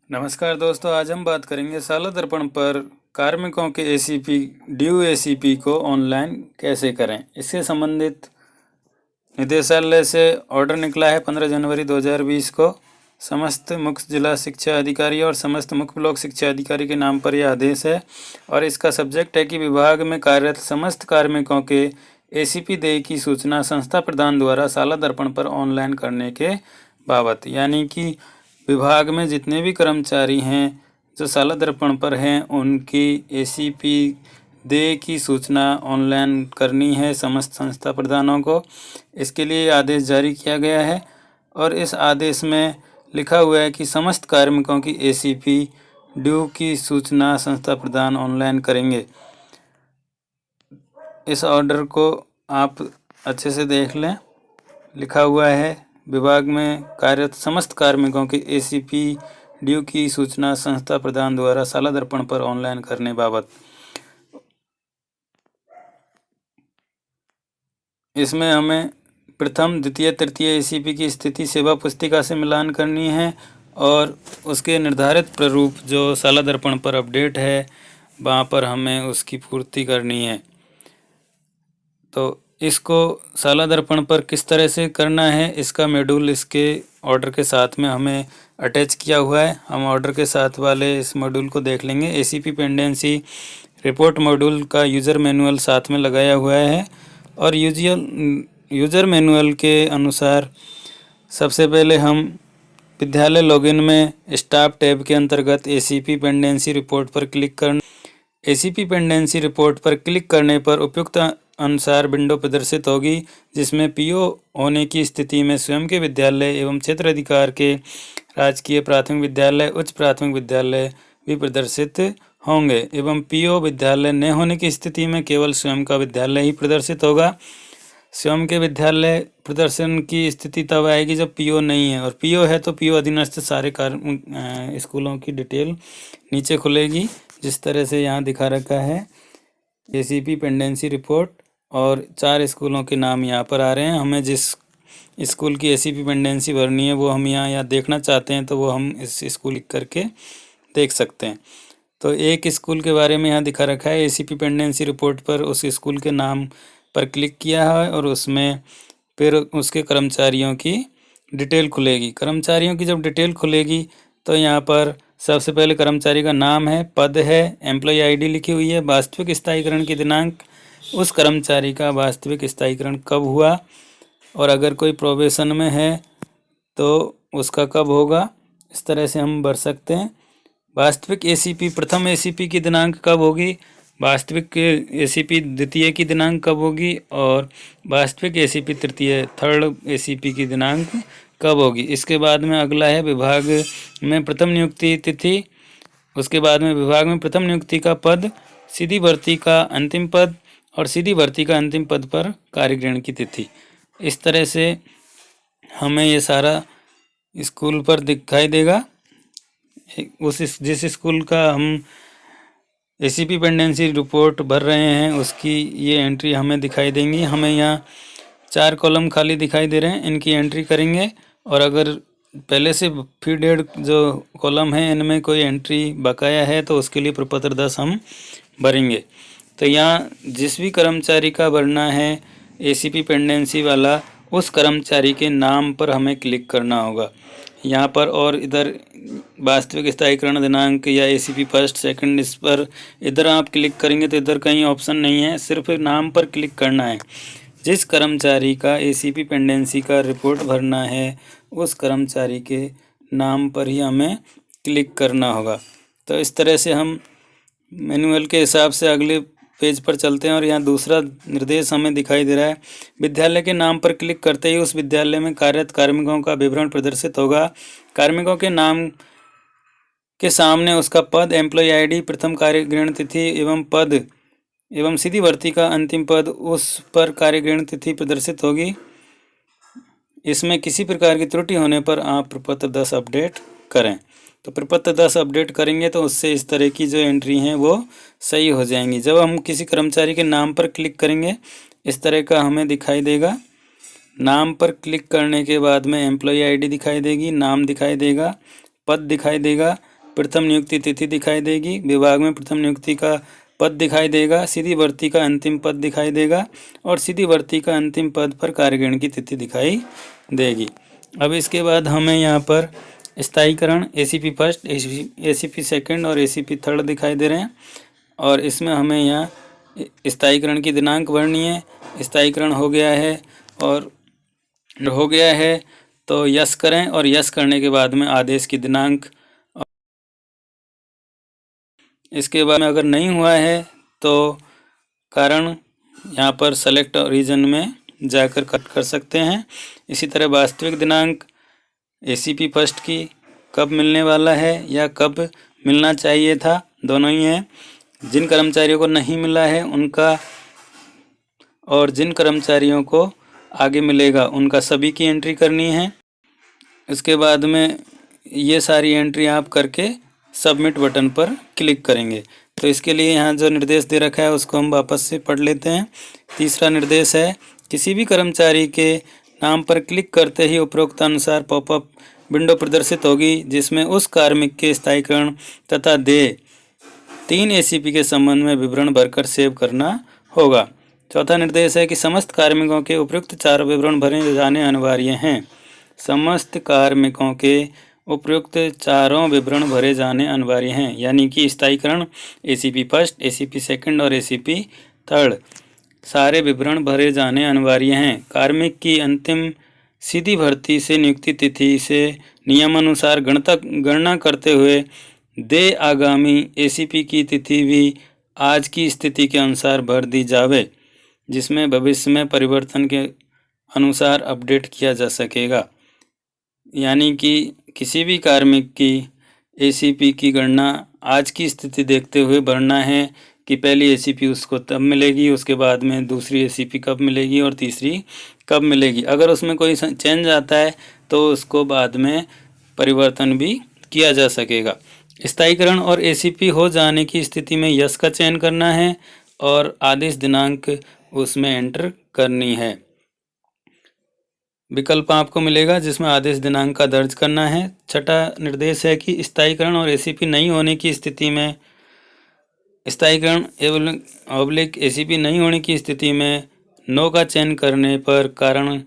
नमस्कार दोस्तों, आज हम बात करेंगे साला दर्पण पर कार्मिकों के एसीपी ड्यू एसीपी को ऑनलाइन कैसे करें। इससे संबंधित निदेशालय से ऑर्डर निकला है 15 जनवरी 2020 को। समस्त मुख्य जिला शिक्षा अधिकारी और समस्त मुख्य ब्लॉक शिक्षा अधिकारी के नाम पर यह आदेश है और इसका सब्जेक्ट है कि विभाग में कार्यरत समस्त कार्मिकों के एसीपी देय की सूचना संस्था प्रधान द्वारा साला दर्पण पर ऑनलाइन करने के बाबत, यानी कि विभाग में जितने भी कर्मचारी हैं जो साला दर्पण पर हैं उनकी एसीपी देय की सूचना ऑनलाइन करनी है समस्त संस्था प्रधानों को। इसके लिए आदेश जारी किया गया है और इस आदेश में लिखा हुआ है कि समस्त कार्मिकों की एसीपी ड्यू की सूचना संस्था प्रधान ऑनलाइन करेंगे। इस ऑर्डर को आप अच्छे से देख लें। लिखा हुआ है विभाग में कार्यरत समस्त कार्मिकों के एसीपी ड्यू की सूचना संस्था प्रधान द्वारा साला दर्पण पर ऑनलाइन करने बाबत। इसमें हमें प्रथम द्वितीय तृतीय एसीपी की स्थिति सेवा पुस्तिका से मिलान करनी है और उसके निर्धारित प्रारूप जो साला दर्पण पर अपडेट है वहाँ पर हमें उसकी पूर्ति करनी है। तो इसको साला दर्पण पर किस तरह से करना है इसका मॉड्यूल इसके ऑर्डर के साथ में हमें अटैच किया हुआ है। हम ऑर्डर के साथ वाले इस मॉड्यूल को देख लेंगे। एसीपी पेंडेंसी रिपोर्ट मॉड्यूल का यूज़र मैनुअल साथ में लगाया हुआ है और यूज़र मैनुअल के अनुसार सबसे पहले हम विद्यालय लॉगिन में स्टाफ टैब के अंतर्गत एसीपी पेंडेंसी रिपोर्ट पर क्लिक करना। एसीपी पेंडेंसी रिपोर्ट पर क्लिक करने पर उपयुक्त अनुसार विंडो प्रदर्शित होगी जिसमें पीओ होने की स्थिति में स्वयं के विद्यालय एवं क्षेत्र अधिकार के राजकीय प्राथमिक विद्यालय उच्च प्राथमिक विद्यालय भी प्रदर्शित होंगे एवं पीओ विद्यालय न होने की स्थिति में केवल स्वयं का विद्यालय ही प्रदर्शित होगा। स्वयं के विद्यालय प्रदर्शन की स्थिति तब आएगी जब पीओ नहीं है और पीओ है तो पीओ अधीनस्थ सारे स्कूलों की डिटेल नीचे खुलेगी जिस तरह से यहाँ दिखा रखा है एसीपी पेंडेंसी रिपोर्ट और 4 स्कूलों के नाम यहाँ पर आ रहे हैं। हमें जिस स्कूल की एसीपी पेंडेंसी भरनी है वो हम यहाँ देखना चाहते हैं तो वो हम इस स्कूल लिख करके देख सकते हैं। तो एक स्कूल के बारे में यहाँ दिखा रखा है। एसीपी पेंडेंसी रिपोर्ट पर उस स्कूल के नाम पर क्लिक किया है और उसमें फिर उसके कर्मचारियों की डिटेल खुलेगी। कर्मचारियों की जब डिटेल खुलेगी तो यहाँ पर सबसे पहले कर्मचारी का नाम है, पद है, एम्प्लॉय आईडी लिखी हुई है, वास्तविक स्थायीकरण की दिनांक, उस कर्मचारी का वास्तविक स्थायीकरण कब हुआ और अगर कोई प्रोबेशन में है तो उसका कब होगा। इस तरह से हम भर सकते हैं। वास्तविक एसीपी प्रथम एसीपी की दिनांक कब होगी, वास्तविक एसीपी द्वितीय की दिनांक कब होगी और वास्तविक एसीपी तृतीय थर्ड एसीपी की दिनांक कब होगी। इसके बाद में अगला है विभाग में प्रथम नियुक्ति तिथि। उसके बाद में विभाग में प्रथम नियुक्ति का पद, सीधी भर्ती का अंतिम पद और सीधी भर्ती का अंतिम पद पर कार्यग्रहण की तिथि। इस तरह से हमें ये सारा स्कूल पर दिखाई देगा। जिस स्कूल का हम एसीपी पेंडेंसी रिपोर्ट भर रहे हैं उसकी ये एंट्री हमें दिखाई देंगी। हमें यहाँ 4 कॉलम खाली दिखाई दे रहे हैं, इनकी एंट्री करेंगे और अगर पहले से फीडेड जो कॉलम है इनमें कोई एंट्री बकाया है तो उसके लिए प्रपत्र 10 हम भरेंगे। तो यहाँ जिस भी कर्मचारी का भरना है एसीपी पेंडेंसी वाला उस कर्मचारी के नाम पर हमें क्लिक करना होगा यहाँ पर। और इधर वास्तविक स्थायीकरण दिनांक या एसीपी फर्स्ट सेकंड इस पर इधर आप क्लिक करेंगे तो इधर कहीं ऑप्शन नहीं है, सिर्फ नाम पर क्लिक करना है। जिस कर्मचारी का एसीपी पेंडेंसी का रिपोर्ट भरना है उस कर्मचारी के नाम पर ही हमें क्लिक करना होगा। तो इस तरह से हम मैनुअल के हिसाब से अगले पेज पर चलते हैं और यहाँ दूसरा निर्देश हमें दिखाई दे रहा है। विद्यालय के नाम पर क्लिक करते ही उस विद्यालय में कार्यरत कार्मिकों का विवरण प्रदर्शित होगा। कार्मिकों के नाम के सामने उसका पद, एम्प्लॉय आईडी, प्रथम कार्यग्रहण तिथि एवं पद एवं सीधी भर्ती का अंतिम पद, उस पर कार्यग्रहण तिथि प्रदर्शित होगी। इसमें किसी प्रकार की त्रुटि होने पर आप प्रपत्र 10 अपडेट करें। तो प्रपत्र 10 अपडेट करेंगे तो उससे इस तरह की जो एंट्री हैं वो सही हो जाएंगी। जब हम किसी कर्मचारी के नाम पर क्लिक करेंगे इस तरह का हमें दिखाई देगा। नाम पर क्लिक करने के बाद में एम्प्लॉय आईडी दिखाई देगी, नाम दिखाई देगा, पद दिखाई देगा, प्रथम नियुक्ति तिथि दिखाई देगी, विभाग में प्रथम नियुक्ति का पद दिखाई देगा, सीधी भर्ती का अंतिम पद दिखाई देगा और सीधी भर्ती का अंतिम पद पर कार्यग्रहण की तिथि दिखाई देगी। अब इसके बाद हमें यहाँ पर स्थायीकरण एसीपी फर्स्ट, एसीपी सेकंड और एसीपी थर्ड दिखाई दे रहे हैं और इसमें हमें यहाँ स्थायीकरण की दिनांक भरनी है। स्थायीकरण हो गया है तो यस करें और यस करने के बाद में आदेश की दिनांक, इसके बाद में अगर नहीं हुआ है तो कारण यहाँ पर सेलेक्ट रीजन में जाकर कट कर सकते हैं। इसी तरह वास्तविक दिनांक एसीपी फर्स्ट की कब मिलने वाला है या कब मिलना चाहिए था, दोनों ही हैं। जिन कर्मचारियों को नहीं मिला है उनका और जिन कर्मचारियों को आगे मिलेगा उनका सभी की एंट्री करनी है। इसके बाद में ये सारी एंट्री आप करके सबमिट बटन पर क्लिक करेंगे। तो इसके लिए यहाँ जो निर्देश दे रखा है उसको हम वापस से पढ़ लेते हैं। तीसरा निर्देश है, किसी भी कर्मचारी के नाम पर क्लिक करते ही उपरोक्त अनुसार पॉपअप विंडो प्रदर्शित होगी जिसमें उस कार्मिक के स्थायीकरण तथा देय 3 एसीपी के संबंध में विवरण भरकर सेव करना होगा। चौथा निर्देश है कि समस्त कार्मिकों के उपयुक्त 4 विवरण भरे जाने अनिवार्य हैं। समस्त कार्मिकों के उपयुक्त 4 विवरण भरे जाने अनिवार्य हैं, यानी कि स्थायीकरण एसीपी फर्स्ट, एसीपी सेकंड और एसीपी थर्ड सारे विवरण भरे जाने अनिवार्य हैं। कार्मिक की अंतिम सीधी भर्ती से नियुक्ति तिथि से नियमानुसार गणना करते हुए दे आगामी एसीपी की तिथि भी आज की स्थिति के अनुसार भर दी जावे, जिसमें भविष्य में परिवर्तन के अनुसार अपडेट किया जा सकेगा। यानी कि किसी भी कार्मिक की एसीपी की गणना आज की स्थिति देखते हुए भरना है कि पहली एसीपी उसको तब मिलेगी, उसके बाद में दूसरी एसीपी कब मिलेगी और तीसरी कब मिलेगी। अगर उसमें कोई चेंज आता है तो उसको बाद में परिवर्तन भी किया जा सकेगा। स्थायीकरण और एसीपी हो जाने की स्थिति में यस का चयन करना है और आदेश दिनांक उसमें एंटर करनी है। विकल्प आपको मिलेगा जिसमें आदेश दिनांक का दर्ज करना है। छठा निर्देश है कि स्थायीकरण और एसीपी नहीं होने की स्थिति में, स्थायीकरण ऑब्लिक एसीपी नहीं होने की स्थिति में नो का चयन करने पर कारण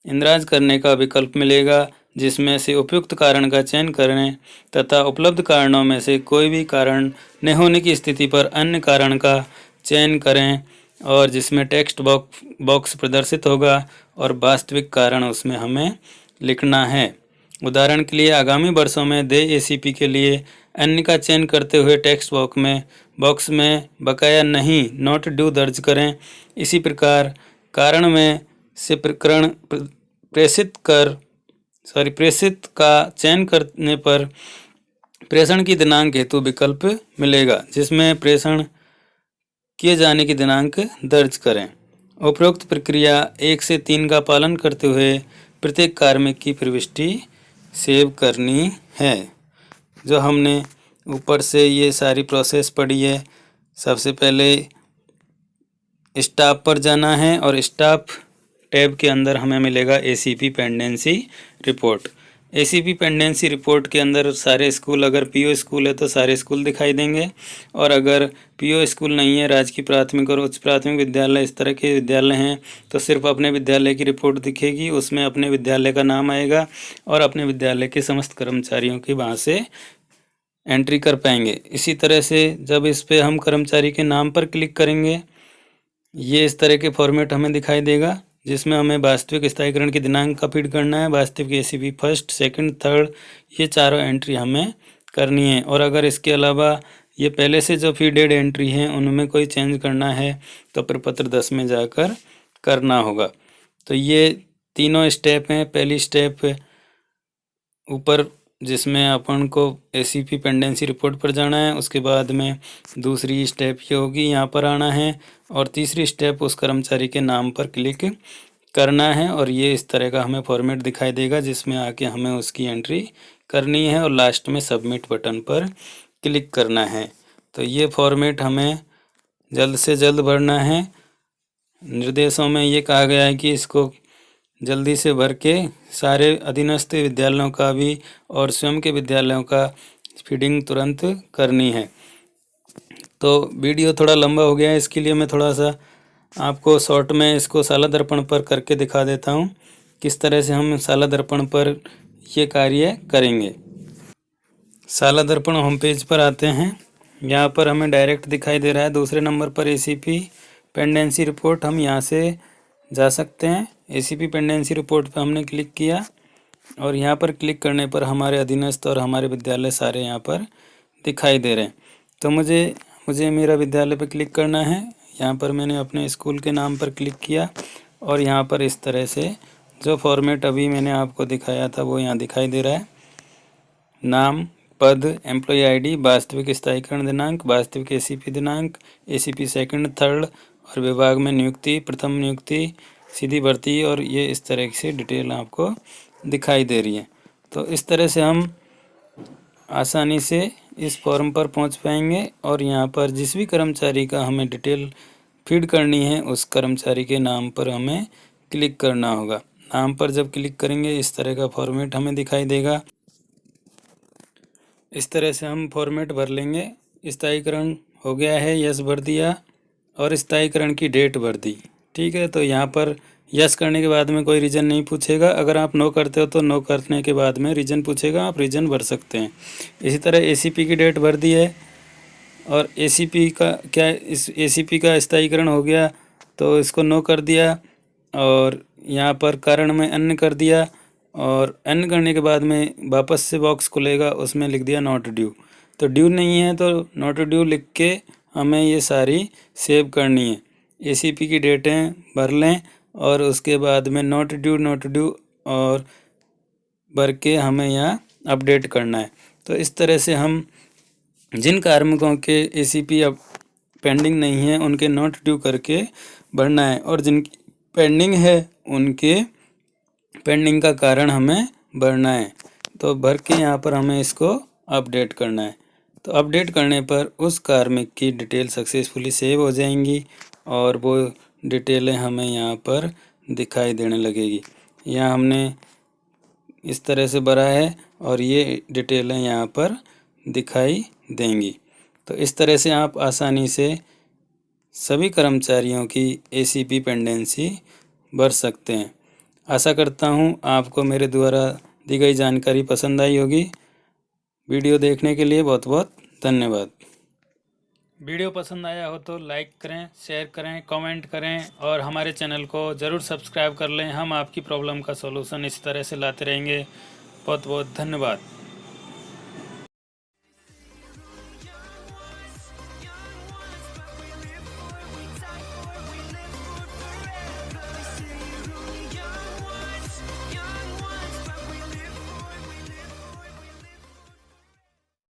इंद्राज करने का विकल्प मिलेगा, जिसमें से उपयुक्त कारण का चयन करें तथा उपलब्ध कारणों में से कोई भी कारण न होने की स्थिति पर अन्य कारण का चयन करें और जिसमें टेक्स्ट बॉक्स प्रदर्शित होगा और वास्तविक कारण उसमें हमें लिखना है। उदाहरण के लिए आगामी वर्षों में दे एसीपी के लिए अन्य का चयन करते हुए टेक्स्ट बॉक्स में बकाया नहीं नॉट ड्यू दर्ज करें। इसी प्रकार कारण में से प्रकरण प्रेषित का चयन करने पर प्रेषण की दिनांक हेतु विकल्प मिलेगा, जिसमें प्रेषण किए जाने की दिनांक दर्ज करें। उपरोक्त प्रक्रिया 1 से 3 का पालन करते हुए प्रत्येक कार्मिक की प्रविष्टि सेव करनी है। जो हमने ऊपर से ये सारी प्रोसेस पढ़ी है, सबसे पहले स्टाफ पर जाना है और स्टाफ टैब के अंदर हमें मिलेगा ACP pendency report. ACP pendency report के अंदर सारे स्कूल, अगर पीओ स्कूल है तो सारे स्कूल दिखाई देंगे और अगर पीओ स्कूल नहीं है, राजकीय प्राथमिक और उच्च प्राथमिक विद्यालय इस तरह के विद्यालय हैं, तो सिर्फ अपने विद्यालय की रिपोर्ट दिखेगी। उसमें अपने विद्यालय का नाम आएगा और अपने विद्यालय के समस्त कर्मचारियों की वहाँ से एंट्री कर पाएंगे। इसी तरह से जब इस पर हम कर्मचारी के नाम पर क्लिक करेंगे, ये इस तरह के फॉर्मेट हमें दिखाई देगा, जिसमें हमें वास्तविक स्थायीकरण की दिनांक का फीड करना है, वास्तविक एसीपी फर्स्ट, सेकंड, थर्ड, ये चारों एंट्री हमें करनी है। और अगर इसके अलावा ये पहले से जो फीडेड एंट्री हैं उनमें कोई चेंज करना है तो प्रपत्र 10 में जाकर करना होगा। तो ये तीनों स्टेप हैं। पहली स्टेप ऊपर जिसमें अपन को एसीपी पेंडेंसी रिपोर्ट पर जाना है, उसके बाद में दूसरी स्टेप ये होगी यहाँ पर आना है और तीसरी स्टेप उस कर्मचारी के नाम पर क्लिक करना है और ये इस तरह का हमें फॉर्मेट दिखाई देगा, जिसमें आके हमें उसकी एंट्री करनी है और लास्ट में सबमिट बटन पर क्लिक करना है। तो ये फॉर्मेट हमें जल्द से जल्द भरना है। निर्देशों में ये कहा गया है कि इसको जल्दी से भर के सारे अधीनस्थ विद्यालयों का भी और स्वयं के विद्यालयों का फीडिंग तुरंत करनी है। तो वीडियो थोड़ा लंबा हो गया है, इसके लिए मैं थोड़ा सा आपको शॉर्ट में इसको साला दर्पण पर करके दिखा देता हूँ किस तरह से हम साला दर्पण पर ये कार्य करेंगे। साला दर्पण होम पेज पर आते हैं। यहाँ पर हमें डायरेक्ट दिखाई दे रहा है दूसरे नंबर पर एसीपी पेंडेंसी रिपोर्ट। हम यहाँ से जा सकते हैं। एसीपी पेंडेंसी रिपोर्ट पर हमने क्लिक किया और यहाँ पर क्लिक करने पर हमारे अधीनस्थ और हमारे विद्यालय सारे यहाँ पर दिखाई दे रहे हैं। तो मुझे मेरा विद्यालय पर क्लिक करना है। यहाँ पर मैंने अपने स्कूल के नाम पर क्लिक किया और यहाँ पर इस तरह से जो फॉर्मेट अभी मैंने आपको दिखाया था वो यहाँ दिखाई दे रहा है। नाम, पद, एम्प्लॉय आईडी, वास्तविक स्थायीकरण दिनांक, वास्तविक एसीपी दिनांक, एसीपी सेकंड, थर्ड और विभाग में नियुक्ति, प्रथम नियुक्ति, सीधी भर्ती और ये इस तरह से डिटेल आपको दिखाई दे रही है। तो इस तरह से हम आसानी से इस फॉर्म पर पहुंच पाएंगे और यहाँ पर जिस भी कर्मचारी का हमें डिटेल फीड करनी है उस कर्मचारी के नाम पर हमें क्लिक करना होगा। नाम पर जब क्लिक करेंगे इस तरह का फॉर्मेट हमें दिखाई देगा। इस तरह से हम फॉर्मेट भर लेंगे। स्थायीकरण हो गया है, यस भर दिया और स्थायीकरण की डेट भर दी। ठीक है, तो यहाँ पर यस करने के बाद में कोई रीज़न नहीं पूछेगा। अगर आप नो करते हो तो नो करने के बाद में रीज़न पूछेगा, आप रीज़न भर सकते हैं। इसी तरह एसीपी की डेट भर दी है और एसीपी का क्या, इस एसीपी का स्थायीकरण हो गया तो इसको नो कर दिया और यहाँ पर कारण में अन्य कर दिया और अन्य करने के बाद में वापस से बॉक्स खुलेगा, उसमें लिख दिया नॉट ड्यू। तो ड्यू नहीं है तो नॉट ड्यू लिख के हमें ये सारी सेव करनी है। एसीपी की डेटें भर लें और उसके बाद में नॉट ड्यू और भर के हमें यहाँ अपडेट करना है। तो इस तरह से हम जिन कार्मिकों के एसीपी अब पेंडिंग नहीं है उनके नॉट ड्यू करके भरना है और जिनकी पेंडिंग है उनके पेंडिंग का कारण हमें भरना है। तो भर के यहाँ पर हमें इसको अपडेट करना है। तो अपडेट करने पर उस कार्मिक की डिटेल सक्सेसफुली सेव हो जाएंगी और वो डिटेलें हमें यहाँ पर दिखाई देने लगेगी। यहाँ हमने इस तरह से भरा है और ये डिटेलें यहाँ पर दिखाई देंगी। तो इस तरह से आप आसानी से सभी कर्मचारियों की एसीपी पेंडेंसी भर सकते हैं। आशा करता हूँ आपको मेरे द्वारा दी गई जानकारी पसंद आई होगी। वीडियो देखने के लिए बहुत बहुत धन्यवाद। वीडियो पसंद आया हो तो लाइक करें, शेयर करें, कमेंट करें और हमारे चैनल को ज़रूर सब्सक्राइब कर लें। हम आपकी प्रॉब्लम का सॉल्यूशन इस तरह से लाते रहेंगे। बहुत बहुत धन्यवाद।